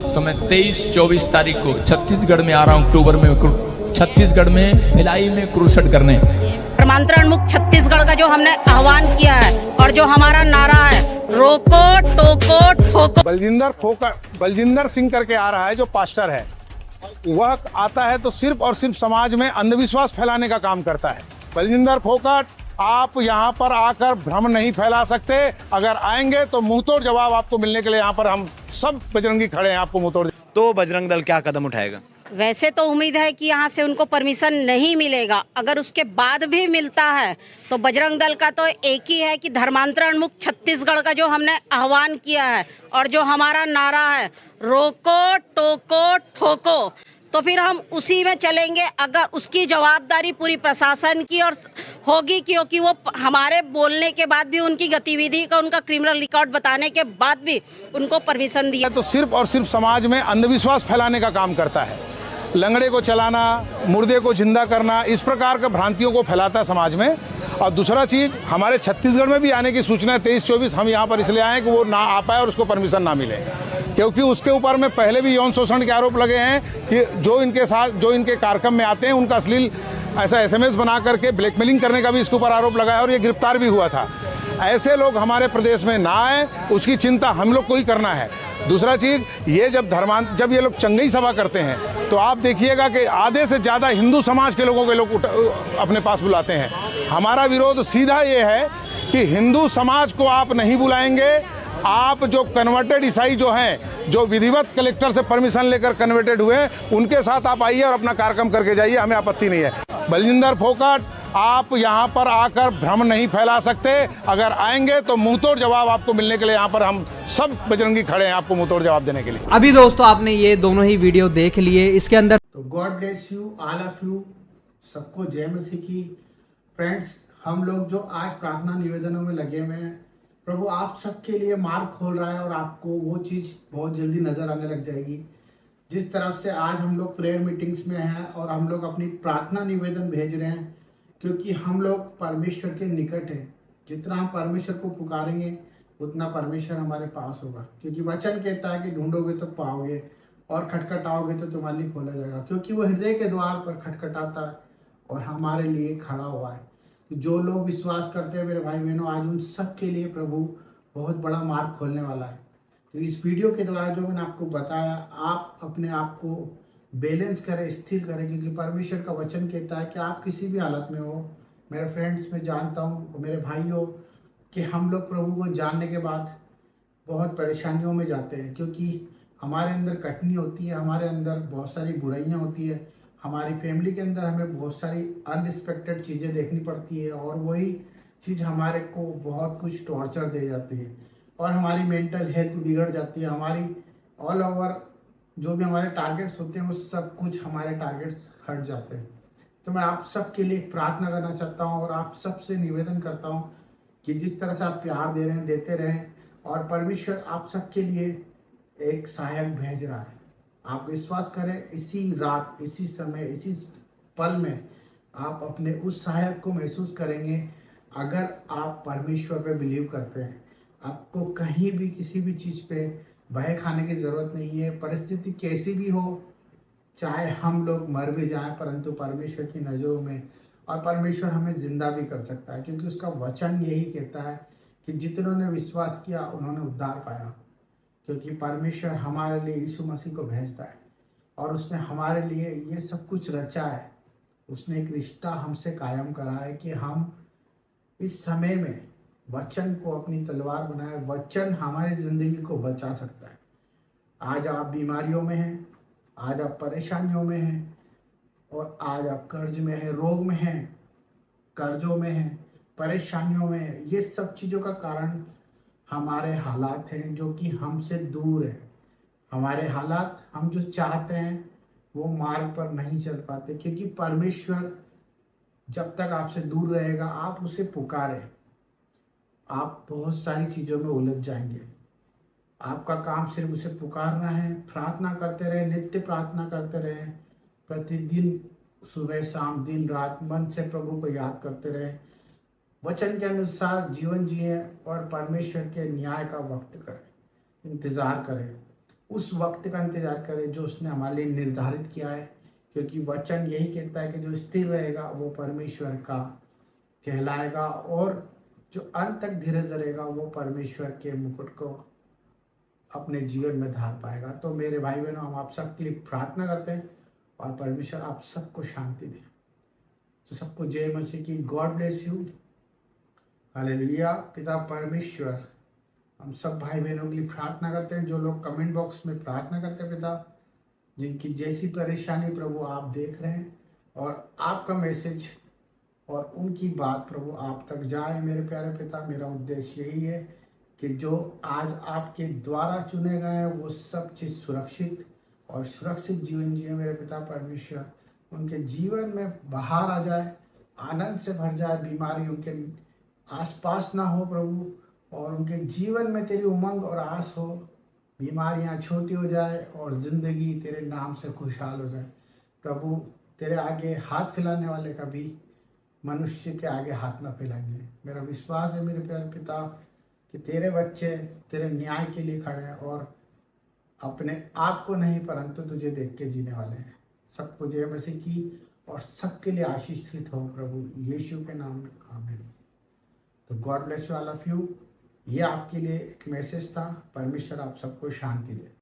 तो मैं 23-24 तारीख को छत्तीसगढ़ में आ रहा हूँ। अक्टूबर में छत्तीसगढ़ में भिलाई में क्रूसेड करने। धर्मांतरण मुक्त छत्तीसगढ़ का जो हमने आह्वान किया है और जो हमारा नारा है, रोको टोको ठोको। बलजिंदर सिंह करके आ रहा है जो पास्टर है, वह आता है तो सिर्फ और सिर्फ समाज में अंधविश्वास फैलाने का काम करता है। बलजिंदर फोकट, आप यहाँ पर आकर भ्रम नहीं फैला सकते। अगर आएंगे तो मुंहतोड़ जवाब आपको मिलने के लिए यहाँ पर हम सब बजरंगी खड़े हैं आपको मुंहतोड़। तो बजरंग दल क्या कदम उठाएगा? वैसे तो उम्मीद है कि यहाँ से उनको परमिशन नहीं मिलेगा। अगर उसके बाद भी मिलता है तो बजरंग दल का तो एक ही है कि धर्मांतरण मुक्त छत्तीसगढ़ का जो हमने आह्वान किया है और जो हमारा नारा है, रोको टोको ठोको, तो फिर हम उसी में चलेंगे। अगर उसकी जवाबदारी पूरी प्रशासन की और होगी, क्योंकि वो हमारे बोलने के बाद भी, उनकी गतिविधि का, उनका क्रिमिनल रिकॉर्ड बताने के बाद भी उनको परमिशन दिया। तो सिर्फ और सिर्फ समाज में अंधविश्वास फैलाने का काम करता है। लंगड़े को चलाना, मुर्दे को जिंदा करना, इस प्रकार के भ्रांतियों को फैलाता है समाज में। और दूसरा चीज, हमारे छत्तीसगढ़ में भी आने की सूचना है 23-24। हम यहाँ पर इसलिए आए कि वो ना आ पाए और उसको परमिशन ना मिले, क्योंकि उसके ऊपर में पहले भी यौन शोषण के आरोप लगे हैं कि जो इनके कार्यक्रम में आते हैं उनका अश्लील ऐसा SMS बना करके ब्लैकमेलिंग करने का भी इसके ऊपर आरोप लगा है और ये गिरफ्तार भी हुआ था। ऐसे लोग हमारे प्रदेश में ना आए, उसकी चिंता हम लोग को ही करना है। दूसरा चीज, ये जब ये लोग चंगई सभा करते हैं तो आप देखिएगा कि आधे से ज्यादा हिंदू समाज के लोगों के लोग अपने पास बुलाते हैं। हमारा विरोध सीधा ये है कि हिंदू समाज को आप नहीं बुलाएंगे। आप जो कन्वर्टेड ईसाई जो हैं, जो विधिवत कलेक्टर से परमिशन लेकर कन्वर्टेड हुए, उनके साथ आप आइए और अपना कार्यक्रम करके जाइए, हमें आपत्ति नहीं है। बलजिंदर फोकट, आप यहाँ पर आकर भ्रम नहीं फैला सकते। अगर आएंगे तो मुंहतोड़ जवाब आपको मिलने के लिए यहाँ पर हम सब बजरंगी खड़े हैं आपको मुंहतोड़ जवाब देने के लिए। अभी दोस्तों आपने ये दोनों ही वीडियो देख लिए। इसके अंदर तो God bless you all of you, सबको जय मसीह की। फ्रेंड्स, हम लोग जो आज प्रार्थना निवेदनों में लगे हुए हैं, प्रभु आप सबके लिए मार्ग खोल रहा है और आपको वो चीज़ बहुत जल्दी नजर आने लग जाएगी। जिस तरफ से आज हम लोग प्रेयर मीटिंग्स में हैं और हम लोग अपनी प्रार्थना निवेदन भेज रहे हैं, क्योंकि हम लोग परमेश्वर के निकट हैं। जितना हम परमेश्वर को पुकारेंगे उतना परमेश्वर हमारे पास होगा, क्योंकि वचन कहता है कि ढूंढोगे तो पाओगे और खटखटाओगे तो तुम्हारे लिए खोला जाएगा। क्योंकि वो हृदय के द्वार पर खटखटाता है और हमारे लिए खड़ा हुआ है। जो लोग विश्वास करते हैं मेरे भाई बहनों, आज उन सब के लिए प्रभु बहुत बड़ा मार्ग खोलने वाला है। तो इस वीडियो के द्वारा जो मैंने आपको बताया, आप अपने आप को बैलेंस करें, स्थिर करें, क्योंकि परमेश्वर का वचन कहता है कि आप किसी भी हालत में हो। मेरे फ्रेंड्स, मैं जानता हूँ, मेरे भाइयों, कि हम लोग प्रभु को जानने के बाद बहुत परेशानियों में जाते हैं, क्योंकि हमारे अंदर कटनी होती है, हमारे अंदर बहुत सारी बुराइयाँ होती है, हमारी फैमिली के अंदर हमें बहुत सारी अनरिस्पेक्टेड चीज़ें देखनी पड़ती है और वही चीज़ हमारे को बहुत कुछ टॉर्चर दे जाती है और हमारी मेंटल हेल्थ बिगड़ जाती है। हमारी ऑल ओवर जो भी हमारे टारगेट्स होते हैं वो सब कुछ हमारे टारगेट्स हट जाते हैं। तो मैं आप सबके लिए प्रार्थना करना चाहता हूँ और आप सबसे निवेदन करता हूँ कि जिस तरह से आप प्यार दे रहे हैं, देते रहें, और परमेश्वर आप सबके लिए एक सहायक भेज रहा है। आप विश्वास करें, इसी रात, इसी समय, इसी पल में आप अपने उस सहायक को महसूस करेंगे। अगर आप परमेश्वर पे बिलीव करते हैं, आपको कहीं भी किसी भी चीज़ पे भय खाने की ज़रूरत नहीं है। परिस्थिति कैसी भी हो, चाहे हम लोग मर भी जाएं, परंतु परमेश्वर की नज़रों में, और परमेश्वर हमें ज़िंदा भी कर सकता है, क्योंकि उसका वचन यही कहता है कि जितनों ने विश्वास किया उन्होंने उद्धार पाया। क्योंकि परमेश्वर हमारे लिए यीशु मसीह को भेजता है और उसने हमारे लिए ये सब कुछ रचा है। उसने एक रिश्ता हमसे कायम करा है कि हम इस समय में वचन को अपनी तलवार बनाए। वचन हमारी ज़िंदगी को बचा सकता है। आज आप बीमारियों में हैं, आज आप परेशानियों में हैं, और आज आप कर्ज में हैं, रोग में हैं, कर्जों में हैं, परेशानियों में हैं। ये सब चीज़ों का कारण हमारे हालात हैं जो कि हमसे दूर है। हमारे हालात, हम जो चाहते हैं वो मार्ग पर नहीं चल पाते, क्योंकि परमेश्वर जब तक आपसे दूर रहेगा, आप उसे पुकारें, आप बहुत सारी चीज़ों में उलझ जाएंगे। आपका काम सिर्फ उसे पुकारना है, प्रार्थना करते रहें, नित्य प्रार्थना करते रहें, प्रतिदिन सुबह शाम दिन रात मन से प्रभु को याद करते रहें, वचन के अनुसार जीवन जिए और परमेश्वर के न्याय का वक्त करें, इंतज़ार करें। उस वक्त का इंतजार करें जो उसने हमारे लिए निर्धारित किया है, क्योंकि वचन यही कहता है कि जो स्थिर रहेगा वो परमेश्वर का कहलाएगा और जो अंत तक धीरज धरेगा वो परमेश्वर के मुकुट को अपने जीवन में धार पाएगा। तो मेरे भाई बहनों, हम आप सबके लिए प्रार्थना करते हैं और परमेश्वर आप सबको शांति दे। तो सबको जय मसीह की। God bless you. हालेलुया। पिता परमेश्वर, हम सब भाई बहनों के लिए प्रार्थना करते हैं जो लोग कमेंट बॉक्स में प्रार्थना करते हैं पिता, जिनकी जैसी परेशानी प्रभु आप देख रहे हैं, और आपका मैसेज और उनकी बात प्रभु आप तक जाए। मेरे प्यारे पिता, मेरा उद्देश्य यही है कि जो आज आपके द्वारा चुने गए हैं वो सब चीज़ सुरक्षित और सुरक्षित जीवन जिए। मेरे पिता परमेश्वर, उनके जीवन में बाहर आ जाए, आनंद से भर जाए, बीमारी उनके आसपास ना हो प्रभु, और उनके जीवन में तेरी उमंग और आस हो, बीमारियां छोटी हो जाए और ज़िंदगी तेरे नाम से खुशहाल हो जाए। प्रभु, तेरे आगे हाथ फैलाने वाले का भी मनुष्य के आगे हाथ ना फैलाएंगे। मेरा विश्वास है मेरे प्यारे पिता कि तेरे बच्चे तेरे न्याय के लिए खड़े हैं और अपने आप को नहीं परंतु तुझे देख के जीने वाले हैं। सबको जय मसीह की और सबके लिए आशीषित हो प्रभु यीशु के नाम में, आमीन। तो God bless you all of you. ये आपके लिए एक मैसेज था। परमेश्वर आप सबको शांति दे।